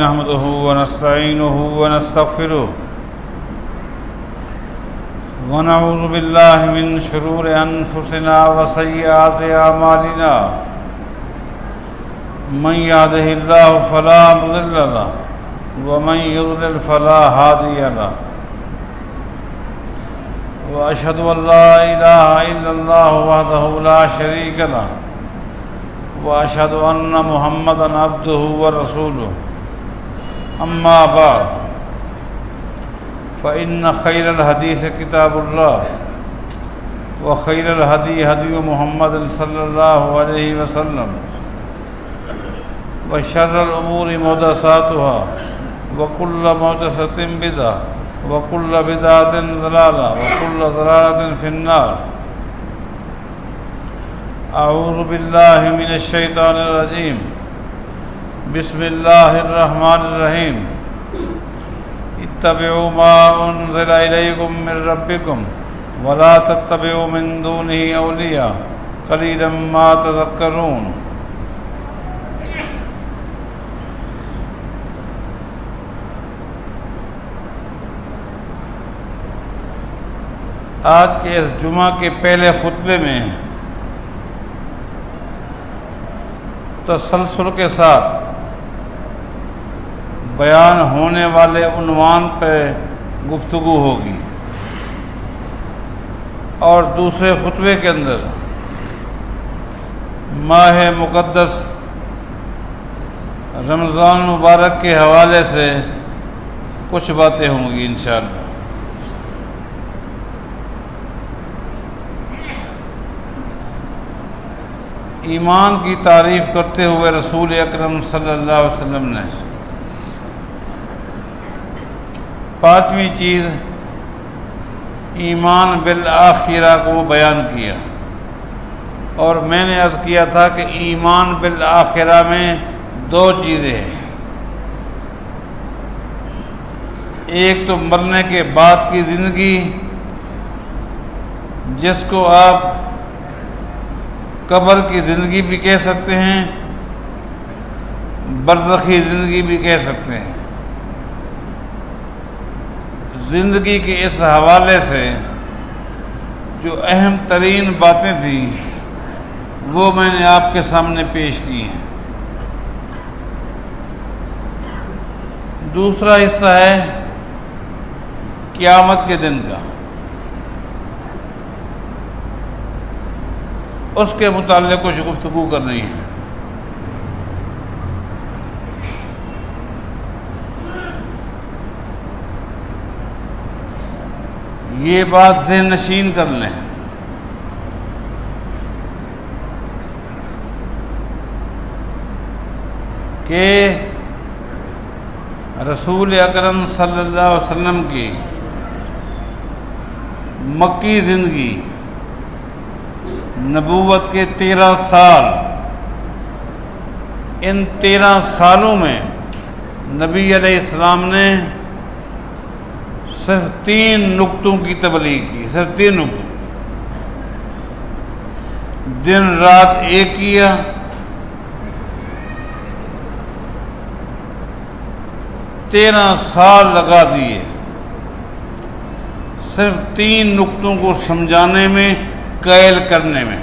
نحمده ونستعينه ونستغفره ونعوذ بالله من شرور أنفسنا وسيئات أعمالنا من يهده الله فلا مضل له ومن يضلل فلا هادي له وأشهد أن لا إله إلا الله وحده لا شريك له وأشهد أن محمدًا عبده ورسوله أما بعد فإن خير الحديث كتاب الله وخير الهدي هدي محمد صلى الله عليه وسلم وشر الأمور محدثاتها وكل محدثة بدعة وكل بدعة ضلالة وكل ضلالة في النار أعوذ بالله من الشيطان الرجيم بسم الله الرحمن الرحيم اتبعوا ما أنزل إليكم من ربكم ولا تتبعوا من دونه أولياء قليلا ما تذكرون آج کے اس جمعہ کے پہلے خطبے میں تسلسل کے ساتھ بیان ہونے والے عنوان پہ گفتگو ہوگی اور دوسرے خطبے کے اندر ماہ مقدس رمضان مبارک کے حوالے سے کچھ باتیں ہوں گی انشاءاللہ۔ ایمان کی تعریف کرتے ہوئے رسول اکرم صلی اللہ علیہ وسلم نے پانچویں چیز ایمان بالآخرہ کو بیان کیا، اور میں نے عرض کیا تھا کہ ایمان بالآخرہ میں دو چیزیں ہیں، ایک تو مرنے کے بعد کی زندگی جس کو آپ قبر کی زندگی بھی کہہ سکتے ہیں، برزخی زندگی بھی کہہ سکتے ہیں۔ زندگی کے اس حوالے سے جو اہم ترین باتیں تھیں وہ میں نے آپ کے سامنے پیش کی ہیں۔ دوسرا حصہ ہے قیامت کے دن کا، اس کے متعلق کچھ گفتگو کرنی ہے۔ یہ بات ذہن نشین کر لیں کہ رسول اکرم صلی اللہ علیہ وسلم کی مکی زندگی، نبوت کے 13 سال، ان 13 سالوں میں نبی علیہ السلام نے صرف 3 نقطوں کی تبلیغ کی، صرف 3 نقطوں، دن رات ایک کیا، تیرہ سال لگا دیے صرف 3 نقطوں کو سمجھانے میں، قائل کرنے میں۔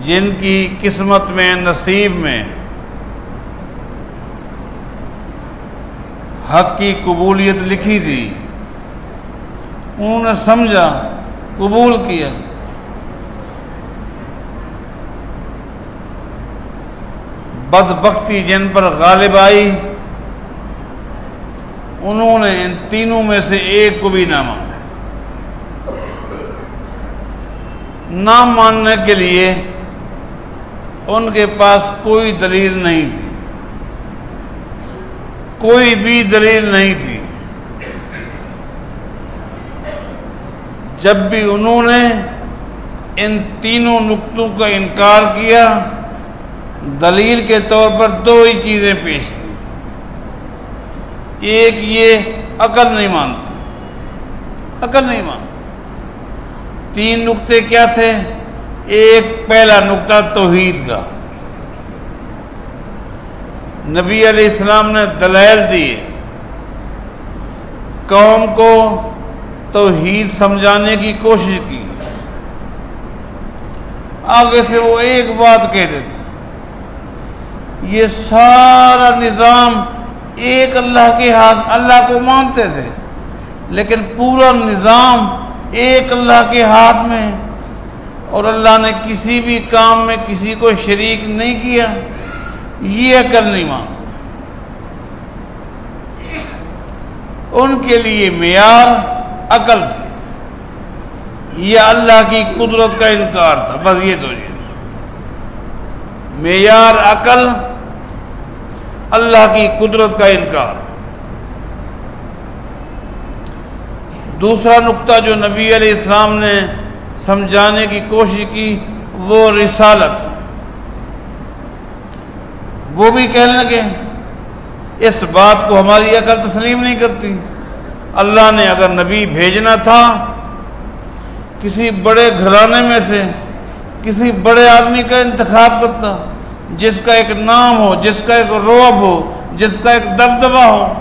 جن کی قسمت میں، نصیب میں حق کی قبولیت لکھی تھی، انہوں نے سمجھا، قبول کیا۔ بدبختی جن پر غالب آئی انہوں نے ان تینوں میں سے ایک کو بھی نہ مانا۔ نہ ماننے کے لیے ان کے پاس کوئی دلیل نہیں تھی، کوئی بھی دلیل نہیں تھی۔ جب بھی انہوں نے ان تینوں نقطوں کا انکار کیا، دلیل کے طور پر 2 ہی چیزیں پیش کی۔ ایک یہ عقل نہیں مانتی، عقل نہیں مانتی۔ 3 نقطے کیا تھے؟ ایک پہلا نقطہ توحید کا، نبی علیہ السلام نے دلائل دیے، قوم کو توحید سمجھانے کی کوشش کی، آگے سے وہ ایک بات کہتے تھے، یہ سارا نظام ایک اللہ کے ہاتھ، اللہ کو مانتے تھے لیکن پورا نظام ایک اللہ کے ہاتھ میں، اور اللہ نے کسی بھی کام میں کسی کو شریک نہیں کیا، یہ عقل نہیں مانتے۔ ان کے لیے معیار عقل تھی، یہ اللہ کی قدرت کا انکار تھا، بس یہ دو چیز، معیار عقل، اللہ کی قدرت کا انکار۔ دوسرا نقطہ جو نبی علیہ السلام نے سمجھانے کی کوشش کی وہ رسالت، وہ بھی کہنے لگے اس بات کو ہماری عقل تسلیم نہیں کرتی، اللہ نے اگر نبی بھیجنا تھا کسی بڑے گھرانے میں سے کسی بڑے آدمی کا انتخاب کرتا، جس کا ایک نام ہو، جس کا ایک رعب ہو، جس کا ایک دبدبہ ہو۔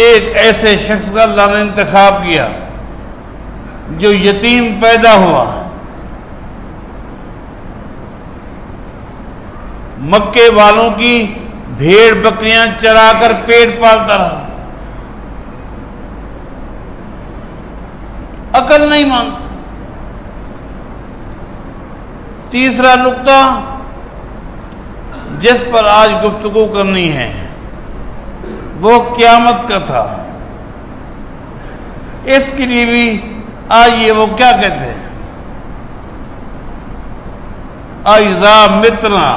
ایک ایسے شخص کا اللہ نے انتخاب کیا جو یتیم پیدا ہوا، مکے والوں کی بھیڑ بکریاں چرا کر پیٹ پالتا رہا، عقل نہیں مانتا۔ تیسرا نقطہ جس پر آج گفتگو کرنی ہے وہ قیامت کا تھا، اس کے لیے بھی آئیے وہ کیا کہتے ہیں، اذا متنا،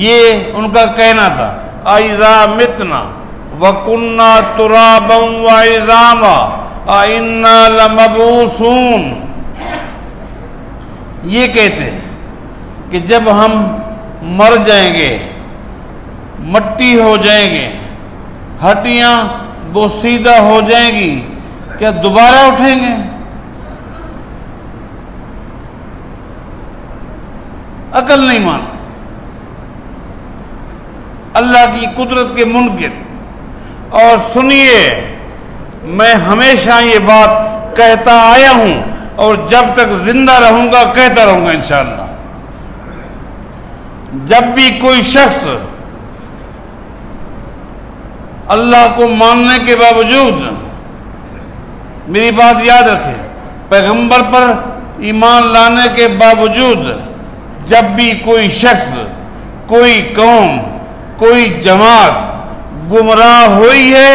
یہ ان کا کہنا تھا، اذا متنا وکنا ترابا وعظاما انا لمبعوثون، یہ کہتے ہیں کہ جب ہم مر جائیں گے، مٹی ہو جائیں گے، ہڈیاں بوسیدہ ہو جائیں گی، کیا دوبارہ اٹھیں گے؟ عقل نہیں مانتے، اللہ کی قدرت کے منکر۔ اور سنیے، میں ہمیشہ یہ بات کہتا آیا ہوں اور جب تک زندہ رہوں گا کہتا رہوں گا انشاءاللہ، جب بھی کوئی شخص اللہ کو ماننے کے باوجود، میری بات یاد رکھیں، پیغمبر پر ایمان لانے کے باوجود جب بھی کوئی شخص، کوئی قوم، کوئی جماعت گمراہ ہوئی ہے،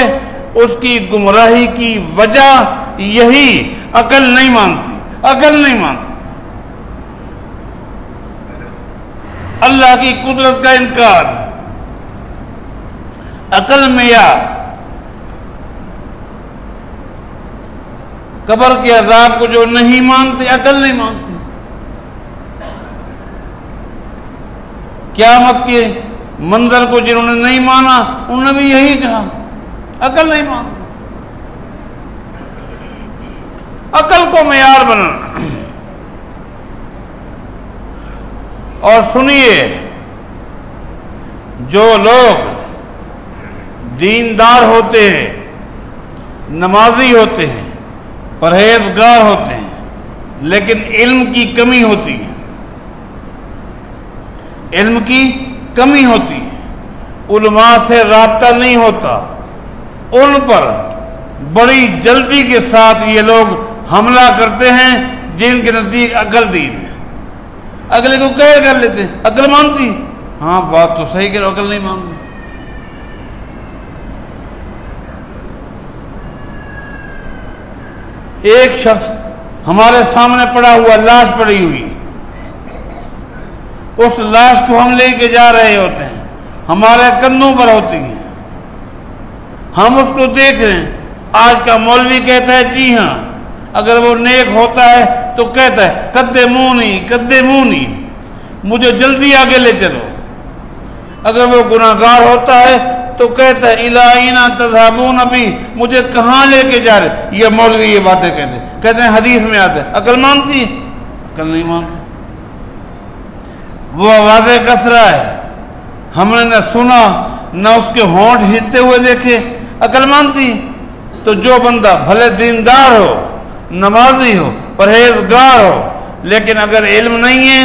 اس کی گمراہی کی وجہ یہی عقل نہیں مانتی، عقل نہیں مانتی، اللہ کی قدرت کا انکار، عقل معیار۔ قبر کے عذاب کو جو نہیں مانتے، عقل نہیں مانتی، قیامت کے منظر کو جنہوں نے نہیں مانا انہوں نے بھی یہی کہا، عقل نہیں مانتی۔ عقل کو معیار بنانا۔ اور سنیے، جو لوگ دیندار ہوتے ہیں، نمازی ہوتے ہیں، پرہیزگار ہوتے ہیں، لیکن علم کی کمی ہوتی ہے، علم کی کمی ہوتی ہے، علماء سے رابطہ نہیں ہوتا، ان پر بڑی جلدی کے ساتھ یہ لوگ حملہ کرتے ہیں جن کے نزدیک عقل دین ہے، اگلے کو قید کر لیتے ہیں، عقل مانتی، ہاں بات تو صحیح کرو، عقل نہیں مانتی۔ ایک شخص ہمارے سامنے پڑا ہوا، لاش پڑی ہوئی، اس لاش کو ہم لے کے جا رہے ہوتے ہیں، ہمارے کندھوں پر ہوتی ہے، ہم اس کو دیکھ رہے ہیں، آج کا مولوی کہتا ہے جی ہاں، اگر وہ نیک ہوتا ہے تو کہتا ہے قدمونی، مجھے جلدی آگے لے چلو، اگر وہ گناہگار ہوتا ہے تو کہتا ہے الہینا تذہبون ابی، مجھے کہاں لے کے جا رہے؟ یہ مولوی یہ باتیں کہتے ہیں حدیث میں آتے ہیں، عقل مانتی ہے؟ عقل نہیں مانتی۔ وہ آوازیں کس رہا ہے، ہم نے نہ سنا نہ اس کے ہونٹ ہلتے ہوئے دیکھے، عقل مانتی؟ تو جو بندہ بھلے دیندار ہو، نمازی ہو، پرہیزگار ہو، لیکن اگر علم نہیں ہے،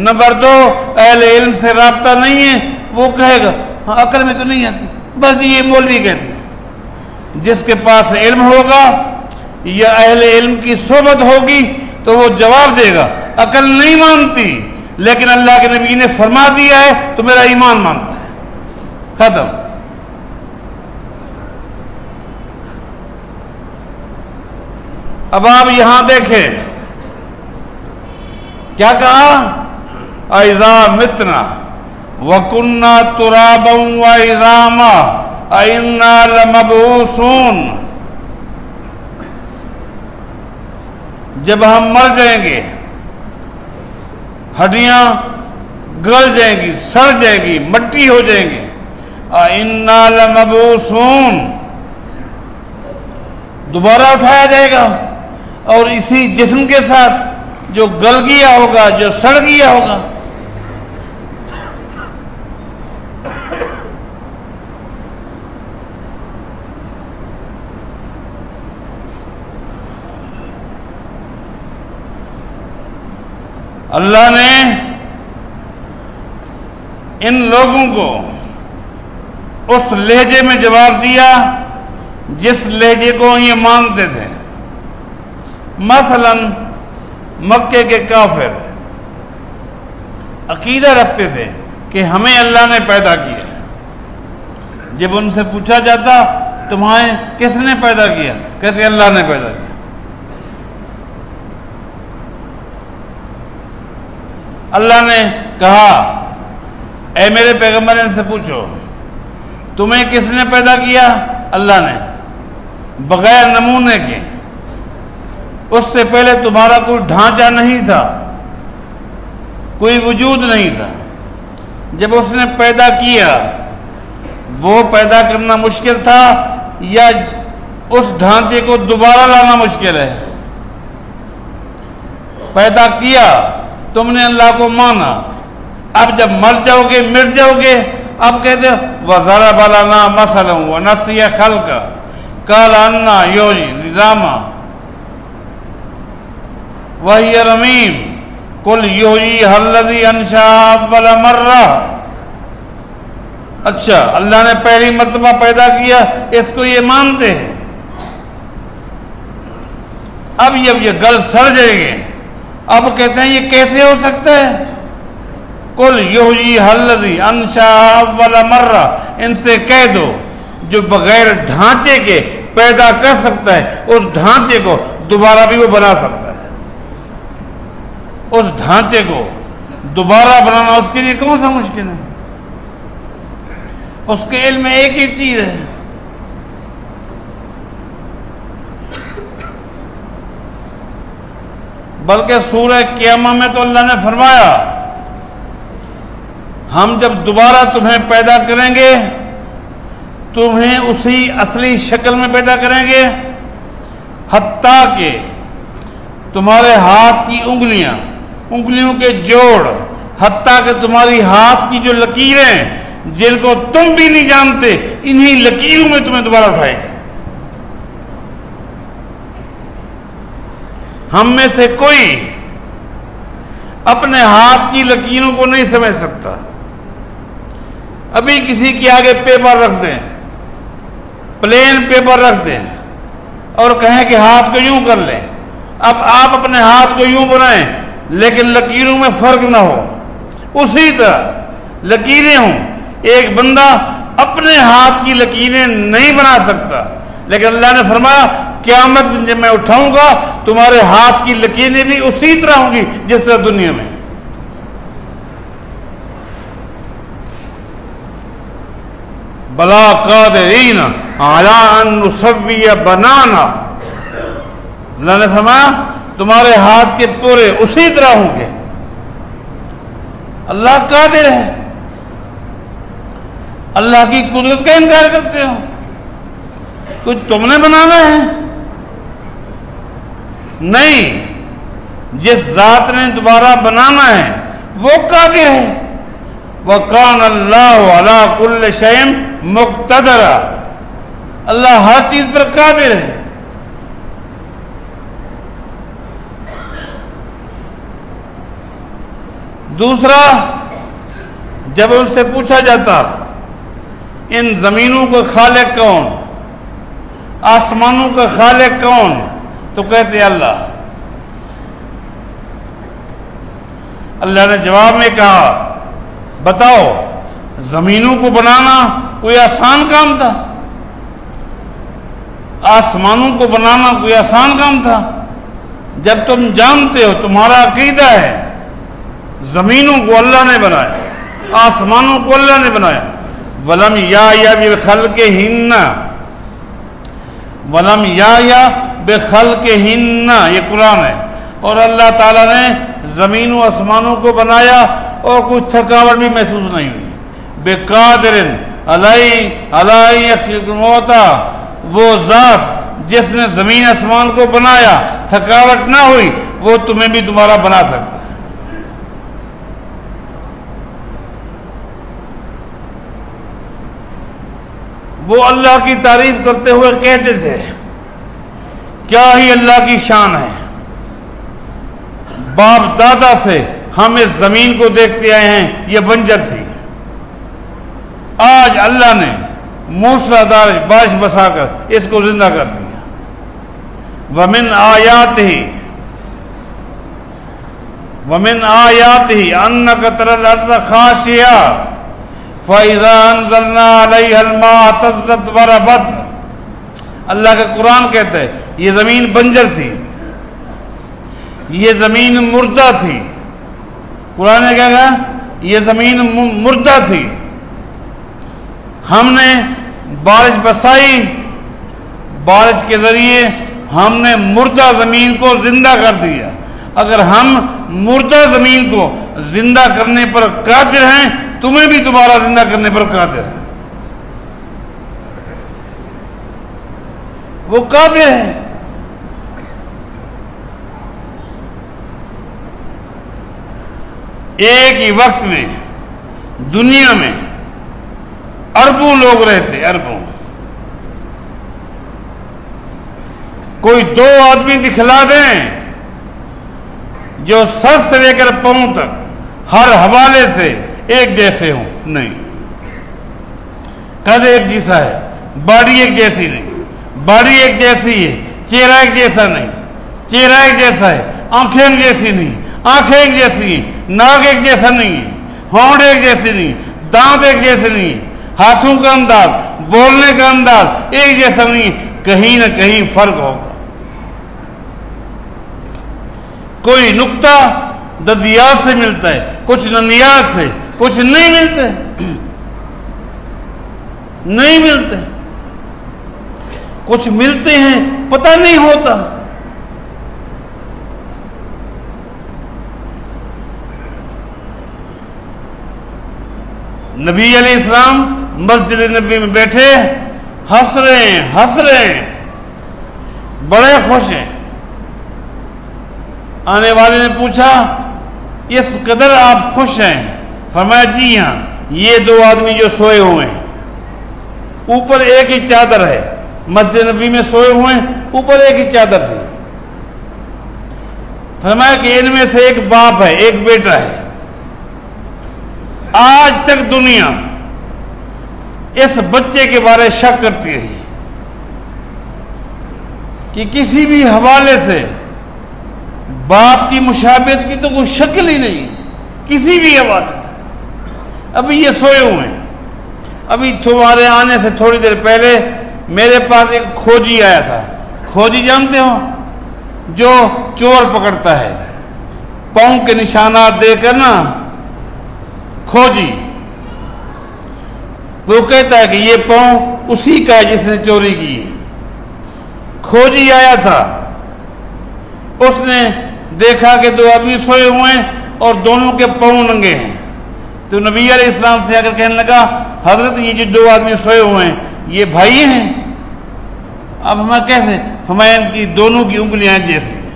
نمبر 2 اہل علم سے رابطہ نہیں ہے، وہ کہے گا ہاں عقل میں تو نہیں آتی، بس یہ مولوی کہتے ہیں۔ جس کے پاس علم ہوگا یا اہل علم کی صحبت ہوگی تو وہ جواب دے گا عقل نہیں مانتی، لیکن اللہ کے نبی نے فرما دیا ہے تو میرا ایمان مانتا ہے، ختم۔ اب آپ یہاں دیکھیں کیا کہا، اَإِذَا مِتْنَا وَكُنَّا تُرَابًا وَعِظَامًا أَإِنَّا لَمَبْعُوثُونَ، جب ہم مر جائیں گے، ہڈیاں گل جائیں گی، سڑ جائیں گی، مٹی ہو جائیں گے، أَإِنَّا لَمَبْعُوثُونَ، دوبارہ اٹھایا جائے گا، اور اسی جسم کے ساتھ جو گل گیا ہوگا، جو سڑ گیا ہوگا۔ اللہ نے ان لوگوں کو اس لہجے میں جواب دیا جس لہجے کو یہ مانتے تھے۔ مثلا مکے کے کافر عقیدہ رکھتے تھے کہ ہمیں اللہ نے پیدا کیا ہے۔ جب ان سے پوچھا جاتا تمہیں کس نے پیدا کیا، کہتے اللہ نے پیدا کیا۔ اللہ نے کہا اے میرے پیغمبر ان سے پوچھو تمہیں کس نے پیدا کیا، اللہ نے، بغیر نمونے کے، اس سے پہلے تمہارا کوئی ڈھانچہ نہیں تھا، کوئی وجود نہیں تھا۔ جب اس نے پیدا کیا وہ پیدا کرنا مشکل تھا یا اس ڈھانچے کو دوبارہ لانا مشکل ہے؟ پیدا کیا، تم نے اللہ کو مانا، اب جب مر جاؤ گے، مٹ جاؤ گے، اب کہتے وَضَرَبَ لَنَا مَثَلًا وَنَسِيَ خَلْقًا قَالَ أَنَّىٰ يُحْيِي الْعِظَامَ وَهِيَ رَمِيمٌ قُلْ يُحْيِيهَا الَّذِي أَنشَأَهَا أَوَّلَ مَرَّةٍ۔ اچھا، اللہ نے پہلی مرتبہ پیدا کیا، اس کو یہ مانتے ہیں۔ اب یہ گل سڑ جائیں گے، اب کہتے ہیں یہ کیسے ہو سکتا ہے؟ قُلْ يُحْيِيهَا الَّذِي أَنشَأَهَا أَوَّلَ مَرَّةٍ، ان سے کہہ دو جو بغیر ڈھانچے کے پیدا کر سکتا ہے، اس ڈھانچے کو دوبارہ بھی وہ بنا سکتا ہے۔ اس ڈھانچے کو دوبارہ بنانا اس کے لیے کون سا مشکل ہے؟ اس کے علم میں ایک ہی چیز ہے، بلکہ سورہ قیامہ میں تو اللہ نے فرمایا ہم جب دوبارہ تمہیں پیدا کریں گے تمہیں اسی اصلی شکل میں پیدا کریں گے، حتیٰ کہ تمہارے ہاتھ کی انگلیوں کے جوڑ، حتیٰ کہ تمہاری ہاتھ کی جو لکیریں جن کو تم بھی نہیں جانتے، انہی لکیروں میں تمہیں دوبارہ اٹھائے گا۔ ہم میں سے کوئی اپنے ہاتھ کی لکیروں کو نہیں سمجھ سکتا۔ ابھی کسی کے آگے پیپر رکھ دیں، پلین پیپر رکھ دیں اور کہیں کہ ہاتھ کو یوں کر لیں، اب آپ اپنے ہاتھ کو یوں بنائیں لیکن لکیروں میں فرق نہ ہو، اسی طرح لکیریں ہوں۔ ایک بندہ اپنے ہاتھ کی لکیریں نہیں بنا سکتا، لیکن اللہ نے فرمایا قیامت دن جب میں اٹھاؤں گا تمہارے ہاتھ کی لکیریں بھی اسی طرح ہوں گی جس طرح دنیا میں۔ بلا قادرین علی ان نسوی بنانا، اللہ نے فرمایا تمہارے ہاتھ کے پورے اسی طرح ہوں گے۔ اللہ قادر ہے۔ اللہ کی قدرت کا انکار کرتے ہو؟ کچھ تم نے بنانا ہے؟ نہیں، جس ذات نے دوبارہ بنانا ہے وہ قادر ہے۔ وَكَانَ اللَّهُ عَلَىٰ كُلِّ شَيْءٍ مُقْتَدِرًا، اللہ ہر چیز پر قادر ہے۔ دوسرا، جب ان سے پوچھا جاتا ان زمینوں کا خالق کون، آسمانوں کا خالق کون، تو کہتے اللہ۔ اللہ نے جواب میں کہا بتاؤ زمینوں کو بنانا کوئی آسان کام تھا؟ آسمانوں کو بنانا کوئی آسان کام تھا؟ جب تم جانتے ہو، تمہارا عقیدہ ہے زمینوں کو اللہ نے بنایا، آسمانوں کو اللہ نے بنایا۔ وَلَمْ يَعْيَ بِخَلْقِهِنَّ، وَلَمْ يَعْيَ بِخَلْقِهِنَّ، یہ قرآن ہے۔ اور اللہ تعالیٰ نے زمین و آسمانوں کو بنایا اور کچھ تھکاوٹ بھی محسوس نہیں ہوئی۔ بِقَادِرٍ عَلَىٰ يَخْلِقَ الْمَوْتَىٰ، وہ ذات جس نے زمین آسمان کو بنایا، تھکاوٹ نہ ہوئی، وہ تمہیں بھی دوبارہ بنا سکتا ہے۔ وہ اللہ کی تعریف کرتے ہوئے کہتے تھے کیا ہی اللہ کی شان ہے، باپ دادا سے ہم اس زمین کو دیکھتے آئے ہیں، یہ بنجر تھی، آج اللہ نے موسلا دار بارش بسا کر اس کو زندہ کر دیا۔ وَمِنْ آیاتِهِ أَنَّكَ تَرَى الْأَرْضَ خَاشِعَةً فَإِذَا أَنزَلْنَا عَلَيْهَا الْمَاءَ اهْتَزَّتْ وَرَبَتْ، اللہ کا قرآن کہتا ہے یہ زمین بنجر تھی، یہ زمین مردہ تھی۔ قرآن نے کہا یہ زمین مردہ تھی، ہم نے بارش بسائی، بارش کے ذریعے ہم نے مردہ زمین کو زندہ کر دیا۔ اگر ہم مردہ زمین کو زندہ کرنے پر قادر ہیں، تمہیں بھی دوبارہ زندہ کرنے پر قادر ہے۔ وہ قادر ہے۔ ایک ہی وقت میں دنیا میں اربوں لوگ رہتے، اربوں، کوئی دو آدمی دکھلا دیں جو سر سے لے کر پاؤں تک ہر حوالے سے ایک جیسے ہوں، نہیں، قد ایک جیسا ہے، باڈی ایک جیسی نہیں، باڈی ایک جیسی ہے، چہرہ ایک جیسا نہیں، چہرہ ایک جیسا ہے، آنکھیں ایک جیسی نہیں، آنکھیں ایک جیسی ہیں، ناک ایک جیسا نہیں ہے، ہونٹ ایک جیسی نہیں، دانت ایک جیسے نہیں، ہاتھوں کا انداز، بولنے کا انداز ایک جیسا نہیں، کہیں نہ کہیں فرق ہوگا۔ کوئی نقطہ ددیات سے ملتا ہے، کچھ ننیات سے، کچھ نہیں ملتے، نہیں ملتے، کچھ ملتے ہیں پتہ نہیں ہوتا۔ نبی علیہ السلام مسجد نبی میں بیٹھے ہنس رہے ہیں، بڑے خوش ہیں۔ آنے والے نے پوچھا اس قدر آپ خوش ہیں؟ فرمایا جی ہاں، یہ دو آدمی جو سوئے ہوئے ہیں، اوپر ایک ہی چادر ہے، مسجد نبی میں سوئے ہوئے ہیں، اوپر ایک ہی چادر تھی۔ فرمایا کہ ان میں سے ایک باپ ہے، ایک بیٹا ہے، آج تک دنیا اس بچے کے بارے شک کرتی رہی کہ کسی بھی حوالے سے باپ کی مشابہت کی تو کوئی شکل ہی نہیں، کسی بھی حوالے سے۔ ابھی یہ سوئے ہوئے ہیں، ابھی تمہارے آنے سے تھوڑی دیر پہلے میرے پاس ایک کھوجی آیا تھا۔ کھوجی جانتے ہو؟ جو چور پکڑتا ہے، پاؤں کے نشانات دے کر نا، کھوجی، وہ کہتا ہے کہ یہ پاؤں اسی کا ہے جس نے چوری کی ہے۔ کھوجی آیا تھا، اس نے دیکھا کہ دو آدمی سوئے ہوئے ہیں اور دونوں کے پاؤں ننگے ہیں۔ تو نبی علیہ السلام سے آ کر کہنے لگا حضرت یہ جو دو آدمی سوئے ہوئے ہیں یہ بھائی ہیں؟ اب ہمیں کیسے؟ فرمایا ان کی دونوں کی انگلیاں جیسی ہیں۔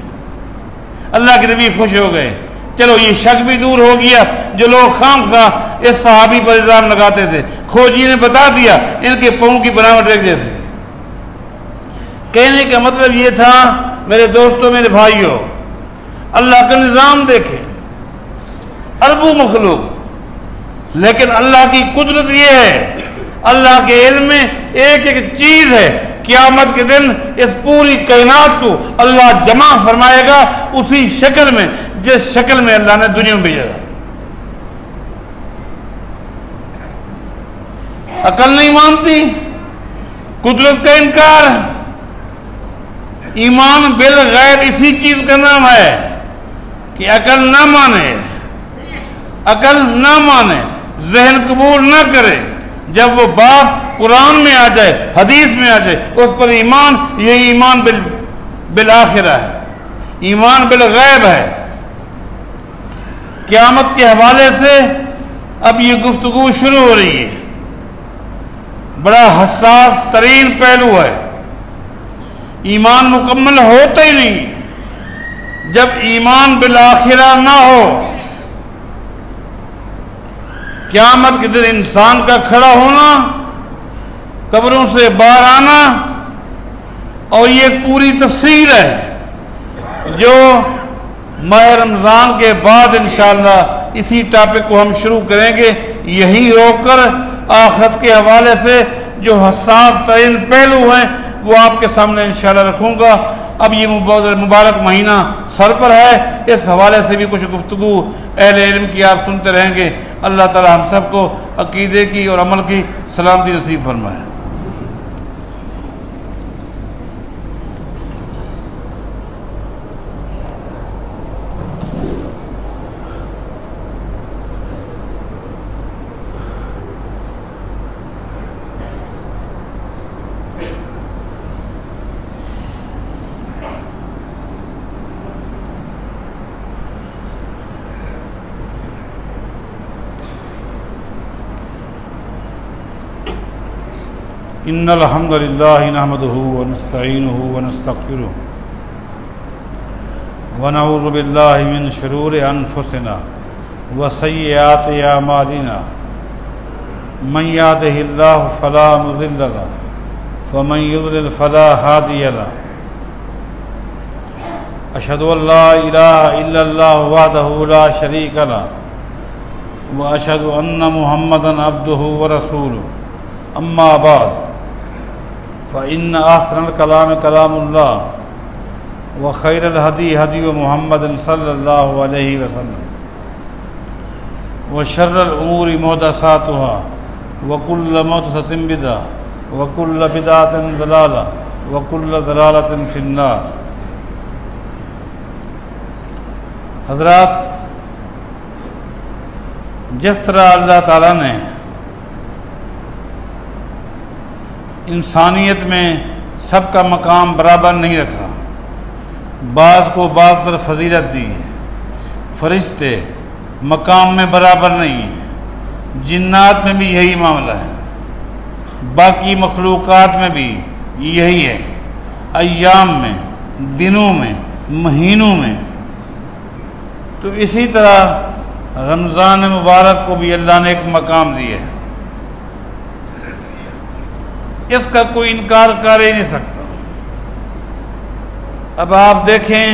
اللہ کے نبی خوش ہو گئے، چلو یہ شک بھی دور ہو گیا۔ جو لوگ خام خواہ اس صحابی پر الزام لگاتے تھے، کھوجی نے بتا دیا ان کے پاؤں کی بناوٹ ایک جیسی ہے۔ کہنے کا مطلب یہ تھا میرے دوستوں، میرے بھائیوں، اللہ کا نظام دیکھیں، اربوں مخلوق، لیکن اللہ کی قدرت یہ ہے، اللہ کے علم میں ایک ایک چیز ہے۔ قیامت کے دن اس پوری کائنات کو اللہ جمع فرمائے گا اسی شکل میں جس شکل میں اللہ نے دنیا میں بھیجا تھا۔ عقل نہیں مانتی، قدرت کا انکار۔ ایمان بالغیب اسی چیز کا نام ہے کہ عقل نہ مانے، عقل نہ مانے، ذہن قبول نہ کرے۔ جب وہ بات قرآن میں آ جائے، حدیث میں آ جائے، اس پر ایمان، یہی ایمان بالآخرہ ہے، ایمان بالغیب ہے۔ قیامت کے حوالے سے اب یہ گفتگو شروع ہو رہی ہے، بڑا حساس ترین پہلو ہے۔ ایمان مکمل ہوتا ہی نہیں جب ایمان بالآخرہ نہ ہو۔ قیامت کے دن انسان کا کھڑا ہونا، قبروں سے باہر آنا، اور یہ ایک پوری تفصیل ہے جو ماہ رمضان کے بعد انشاءاللہ اسی ٹاپک کو ہم شروع کریں گے۔ یہی روک کر آخرت کے حوالے سے جو حساس ترین پہلو ہیں وہ آپ کے سامنے انشاءاللہ رکھوں گا۔ اب یہ مبارک مہینہ سر پر ہے، اس حوالے سے بھی کچھ گفتگو اہل علم کی آپ سنتے رہیں گے۔ اللہ تعالی ہم سب کو عقیدے کی اور عمل کی سلامتی نصیب فرمائے۔ ان الحمد للہ نحمده ونستعینه ونستغفره ونعوذ باللہ من شرور انفسنا وسیئات اعمالنا من یهده اللہ فلا مضل له ومن یضلل فلا هادی له اشهد ان لا الہ الا اللہ وحدہ لا شریک له واشهد ان محمدا عبدہ ورسولہ اما بعد فإن أحسن الكلام كلام الله وخير الهدي هدي محمد صلى الله عليه وسلم وشر الأمور محدثاتها وكل محدثة بدعة وكل بدعة ضلالة وكل ضلالة في النار۔ حضرات، جس طرح اللہ تعالیٰ نے انسانیت میں سب کا مقام برابر نہیں رکھا، بعض کو بعض پر فضیلت دی ہے۔ فرشتے مقام میں برابر نہیں ہیں، جنات میں بھی یہی معاملہ ہے، باقی مخلوقات میں بھی یہی ہے، ایام میں، دنوں میں، مہینوں میں۔ تو اسی طرح رمضان مبارک کو بھی اللہ نے ایک مقام دیا ہے، اس کا کوئی انکار کر ہی نہیں سکتا۔ اب آپ دیکھیں،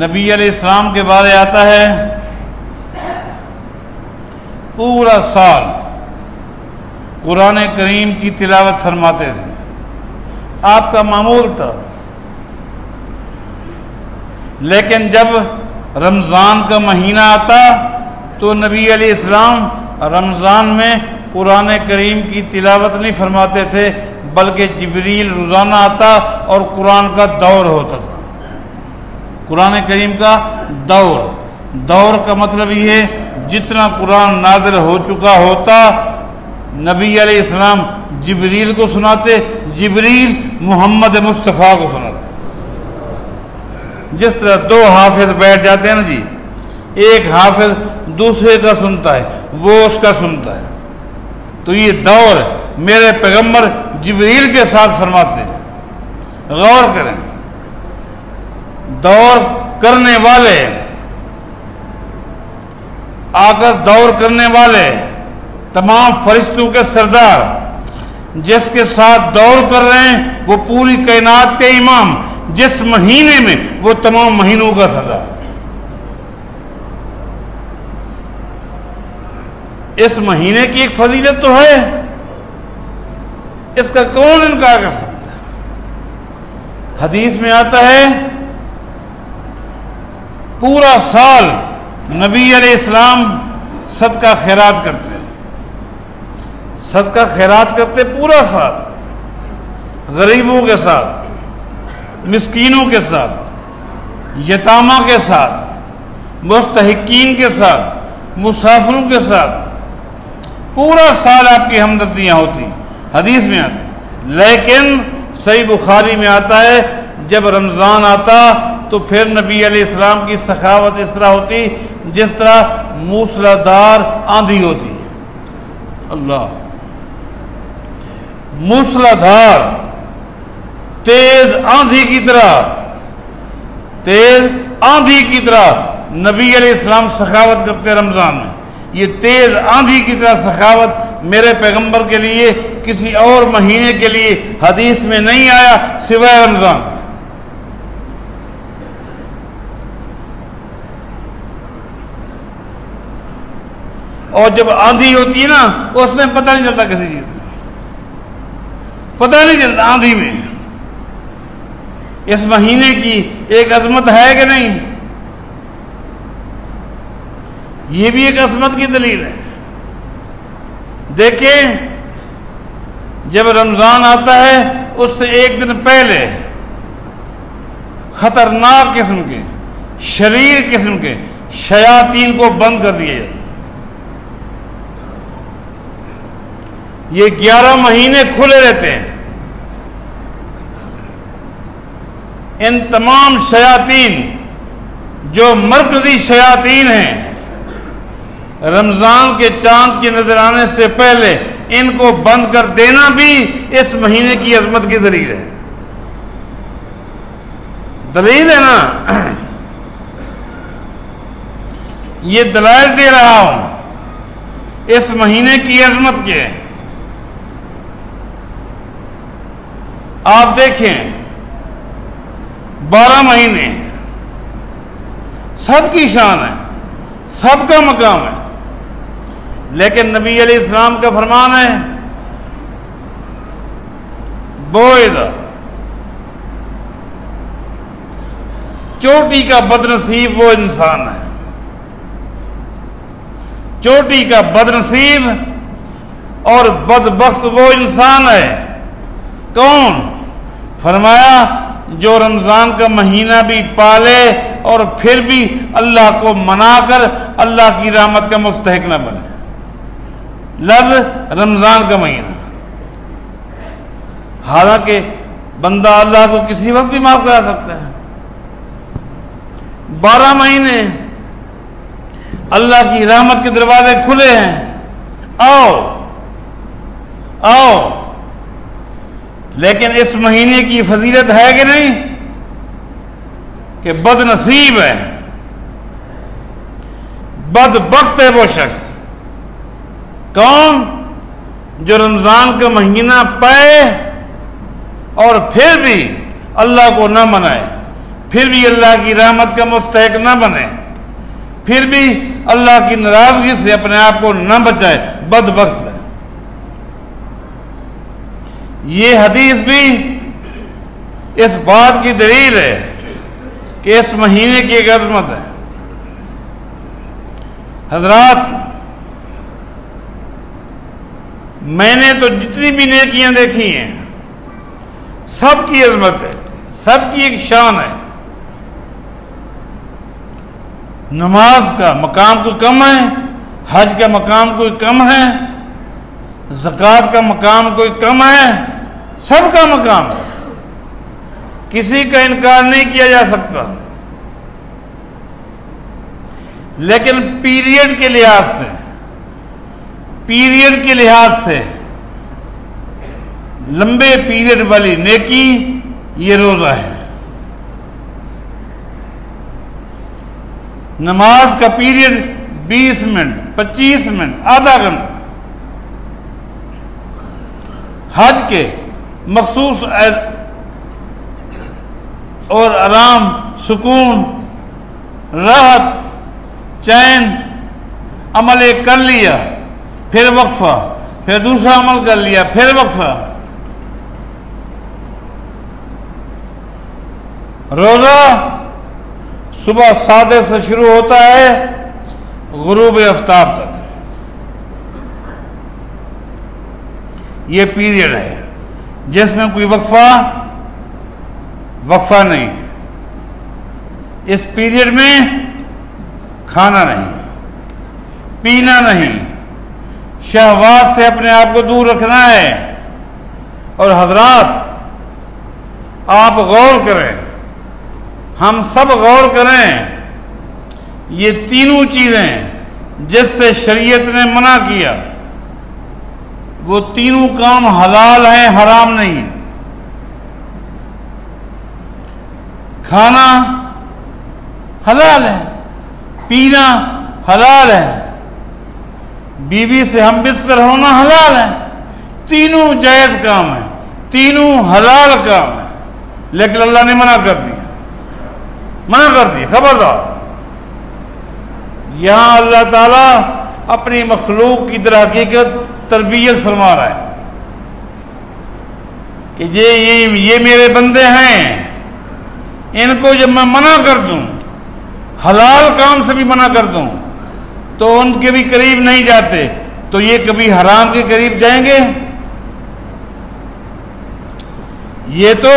نبی علیہ السلام کے بارے آتا ہے پورا سال قرآن کریم کی تلاوت فرماتے تھے، آپ کا معمول تھا۔ لیکن جب رمضان کا مہینہ آتا تو نبی علیہ السلام رمضان میں قرآن کریم کی تلاوت نہیں فرماتے تھے، بلکہ جبریل روزانہ آتا اور قرآن کا دور ہوتا تھا۔ قرآن کریم کا دور کا مطلب یہ ہے جتنا قرآن نازل ہو چکا ہوتا نبی علیہ السلام جبریل کو سناتے، جبریل محمد مصطفیٰ کو سناتے۔ جس طرح دو حافظ بیٹھ جاتے ہیں نا جی، ایک حافظ دوسرے کا سنتا ہے، وہ اس کا سنتا ہے۔ تو یہ دور میرے پیغمبر جبریل کے ساتھ فرماتے ہیں۔ غور کریں، دور کرنے والے، آ کر دور کرنے والے، تمام فرشتوں کے سردار، جس کے ساتھ دور کر رہے ہیں وہ پوری کائنات کے امام، جس مہینے میں وہ تمام مہینوں کا سردار۔ اس مہینے کی ایک فضیلت تو ہے، اس کا کون انکار کر سکتا ہے؟ حدیث میں آتا ہے پورا سال نبی علیہ السلام صدقہ خیرات کرتے ہیں، صدقہ خیرات کرتے پورا سال، غریبوں کے ساتھ، مسکینوں کے ساتھ، یتامہ کے ساتھ، مستحقین کے ساتھ، مسافروں کے ساتھ، پورا سال آپ کی ہمدردیاں ہوتی ہیں، حدیث میں آتی ہیں۔ لیکن صحیح بخاری میں آتا ہے جب رمضان آتا تو پھر نبی علیہ السلام کی سخاوت اس طرح ہوتی جس طرح موسلادھار آندھی ہوتی ہے۔ اللہ، موسلادھار تیز آندھی کی طرح، تیز آندھی کی طرح نبی علیہ السلام سخاوت کرتے رمضان میں۔ یہ تیز آندھی کی طرح سخاوت میرے پیغمبر کے لیے کسی اور مہینے کے لیے حدیث میں نہیں آیا سوائے رمضان کے۔ اور جب آندھی ہوتی ہے نا اس میں پتہ نہیں چلتا کسی چیز کا، پتہ نہیں چلتا آندھی میں۔ اس مہینے کی ایک عظمت ہے کہ نہیں؟ یہ بھی ایک عظمت کی دلیل ہے۔ دیکھیں جب رمضان آتا ہے اس سے ایک دن پہلے خطرناک قسم کے، شریر قسم کے شیاطین کو بند کر دیا جاتا ہے۔ یہ 11 مہینے کھلے رہتے ہیں۔ ان تمام شیاطین جو مرکزی شیاطین ہیں، رمضان کے چاند کے نظر آنے سے پہلے ان کو بند کر دینا بھی اس مہینے کی عظمت کی دلیل ہے۔ دلیل ہے نا، یہ دلائل دے رہا ہوں اس مہینے کی عظمت کے۔ آپ دیکھیں 12 مہینے سب کی شان ہے، سب کا مقام ہے، لیکن نبی علیہ السلام کا فرمان ہے بوئدہ، چوٹی کا بد نصیب وہ انسان ہے، چوٹی کا بد نصیب اور بدبخت وہ انسان ہے۔ کون؟ فرمایا جو رمضان کا مہینہ بھی پالے اور پھر بھی اللہ کو منا کر اللہ کی رحمت کا مستحق نہ بنے۔ لفظ رمضان کا مہینہ، حالانکہ بندہ اللہ کو کسی وقت بھی معاف کرا سکتا ہے۔ 12 مہینے اللہ کی رحمت کے دروازے کھلے ہیں، آؤ آؤ۔ لیکن اس مہینے کی فضیلت ہے کہ نہیں کہ بد نصیب ہے، بدبخت ہے وہ شخص۔ کون؟ جو رمضان کا مہینہ پائے اور پھر بھی اللہ کو نہ منائے، پھر بھی اللہ کی رحمت کا مستحق نہ بنے، پھر بھی اللہ کی ناراضگی سے اپنے آپ کو نہ بچائے، بدبخت ہے۔ یہ حدیث بھی اس بات کی دلیل ہے کہ اس مہینے کی ایک عظمت ہے۔ حضرات، میں نے تو جتنی بھی نیکیاں دیکھی ہیں سب کی عظمت ہے، سب کی ایک شان ہے۔ نماز کا مقام کوئی کم ہے، حج کا مقام کوئی کم ہے، زکوٰۃ کا مقام کوئی کم ہے، سب کا مقام ہے، کسی کا انکار نہیں کیا جا سکتا۔ لیکن پیریڈ کے لحاظ سے لمبے پیریڈ والی نیکی یہ روزہ ہے. نماز کا پیریڈ 20 منٹ 25 منٹ آدھا گھنٹہ. حج کے مخصوص اور آرام، سکون، راحت، چین، عمل ایک کر لیا پھر وقفہ، پھر دوسرا عمل کر لیا پھر وقفہ. روزہ صبح 7 سے شروع ہوتا ہے غروب آفتاب تک. یہ پیریڈ ہے جس میں کوئی وقفہ نہیں. اس پیریڈ میں کھانا نہیں، پینا نہیں، شہوات سے اپنے آپ کو دور رکھنا ہے. اور حضرات آپ غور کریں، ہم سب غور کریں، یہ تینوں چیزیں جس سے شریعت نے منع کیا وہ تینوں کام حلال ہیں، حرام نہیں ہیں. کھانا حلال ہے، پینا حلال ہے، بیوی سے ہم بستر ہونا حلال ہے. تینوں جائز کام ہیں، تینوں حلال کام ہیں. لیکن اللہ نے منع کر دیا، خبردار. یہاں اللہ تعالیٰ اپنی مخلوق کی در حقیقت تربیت فرما رہا ہے کہ یہ میرے بندے ہیں، ان کو جب میں منع کر دوں، حلال کام سے بھی منع کر دوں، تو ان کے بھی قریب نہیں جاتے، تو یہ کبھی حرام کے قریب جائیں گے؟ یہ تو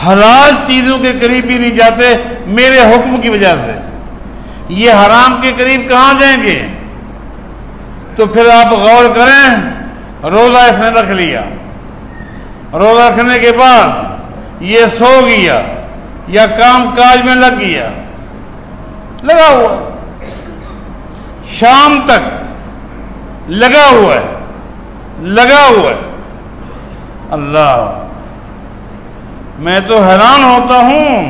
حلال چیزوں کے قریب بھی نہیں جاتے میرے حکم کی وجہ سے، یہ حرام کے قریب کہاں جائیں گے؟ تو پھر آپ غور کریں، روزہ اس نے رکھ لیا، روزہ رکھنے کے بعد یہ سو گیا یا کام کاج میں لگ گیا، لگا ہوا شام تک لگا ہوا ہے. اللہ، میں تو حیران ہوتا ہوں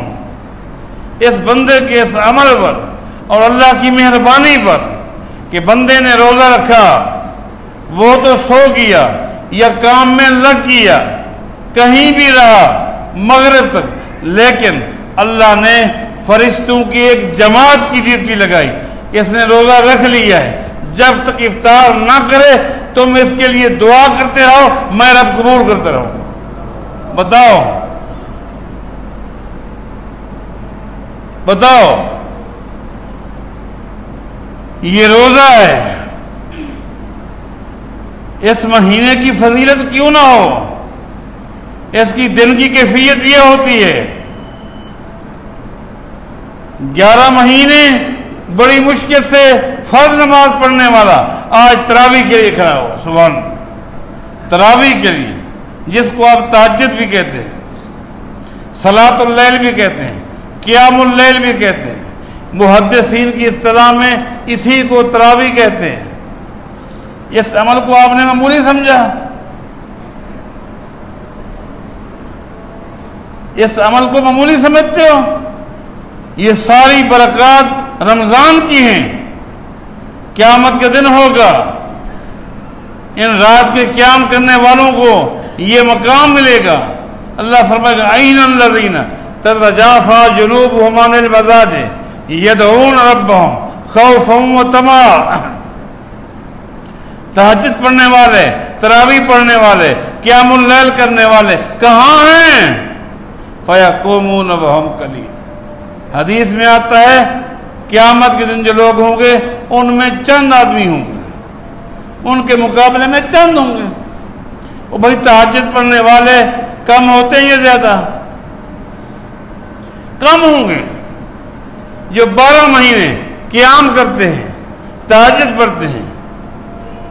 اس بندے کے اس عمل پر اور اللہ کی مہربانی پر کہ بندے نے روزہ رکھا، وہ تو سو گیا یا کام میں لگ گیا، کہیں بھی رہا مغرب تک، لیکن اللہ نے فرشتوں کی ایک جماعت کی ڈیوٹی لگائی. اس نے روزہ رکھ لیا ہے، جب تک افطار نہ کرے تم اس کے لیے دعا کرتے رہو، میں رب قبول کرتا رہوں گا. بتاؤ یہ روزہ ہے، اس مہینے کی فضیلت کیوں نہ ہو؟ اس کی دن کی کیفیت یہ ہوتی ہے 11 مہینے بڑی مشکل سے فرض نماز پڑھنے والا آج تراویح کے لیے کھڑا ہوا. سبحان اللہ، تراویح کے لیے، جس کو آپ تہجد بھی کہتے ہیں، صلاۃ اللیل بھی کہتے ہیں، قیام اللیل بھی کہتے ہیں. محدثین کی اصطلاح میں اسی کو تراویح کہتے ہیں. اس عمل کو آپ نے معمولی سمجھا؟ اس عمل کو معمولی سمجھتے ہو؟ یہ ساری برکات رمضان کی ہیں. قیامت کے دن ہوگا، ان رات کے قیام کرنے والوں کو یہ مقام ملے گا. اللہ فرمائے گا این الذین تتجافی جنوبہم عن المضاجع یدعون ربہم خوفا وطمعا. تہجد پڑھنے والے، تراویح پڑھنے والے، قیام اللیل کرنے والے کہاں ہیں؟ فیقومون وہم قلیل. حدیث میں آتا ہے قیامت کے دن جو لوگ ہوں گے ان میں چند آدمی ہوں گے، ان کے مقابلے میں چند ہوں گے. وہ بھائی تہجد پڑھنے والے کم ہوتے ہیں یا زیادہ؟ کم ہوں گے. جو 12 مہینے قیام کرتے ہیں، تہجد پڑھتے ہیں،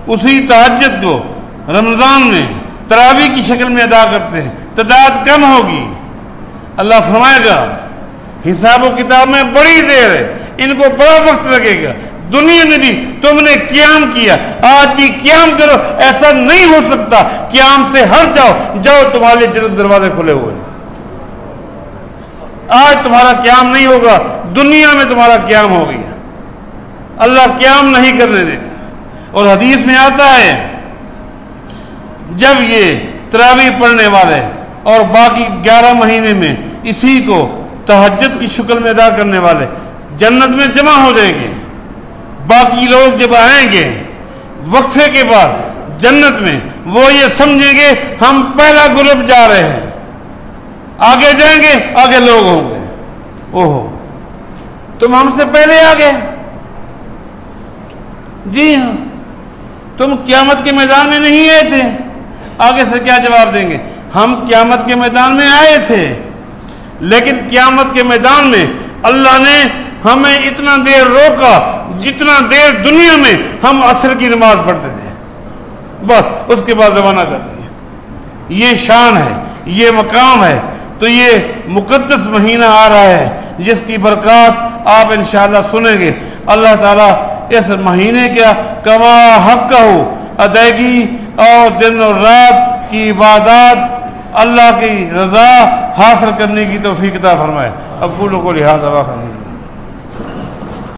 اسی تہجد کو رمضان میں تراویح کی شکل میں ادا کرتے ہیں، تعداد کم ہوگی. اللہ فرمائے گا حساب و کتاب میں بڑی دیر ہے، ان کو بڑا وقت لگے گا. دنیا میں بھی تم نے قیام کیا, آج بھی قیام کرو. ایسا نہیں ہو سکتا قیام سے ہٹ جاؤ تمہارے لیے جنت دروازے کھلے ہوئے. آج تمہارا قیام نہیں ہوگا, دنیا میں تمہارا قیام ہو گیا. اللہ قیام نہیں کرنے دے گا. اور حدیث میں آتا ہے جب یہ تراویح پڑھنے والے اور باقی 11 مہینے میں اسی کو تہجد کی شکل میں ادا کرنے والے جنت میں جمع ہو جائیں گے, باقی لوگ جب آئیں گے وقفے کے بعد جنت میں, وہ یہ سمجھیں گے ہم پہلا گروپ جا رہے ہیں, آگے جائیں گے, آگے لوگ ہوں گے, اوہو تم ہم سے پہلے آ گئے. جی ہاں, تم قیامت کے میدان میں نہیں آئے تھے. آگے سے کیا جواب دیں گے؟ ہم قیامت کے میدان میں آئے تھے, لیکن قیامت کے میدان میں اللہ نے ہمیں اتنا دیر روکا جتنا دیر دنیا میں ہم عصر کی نماز پڑھتے تھے, بس اس کے بعد روانہ کر دیا. یہ شان ہے, یہ مقام ہے. تو یہ مقدس مہینہ آ رہا ہے جس کی برکات آپ انشاءاللہ سنیں گے. اللہ تعالیٰ اس مہینے کا کما حق ہو ادائیگی اور دن اور رات کی عبادات اللہ کی رضا حاصل کرنے کی توفیق عطا فرمائے. اقول قولی ھذا واستغفر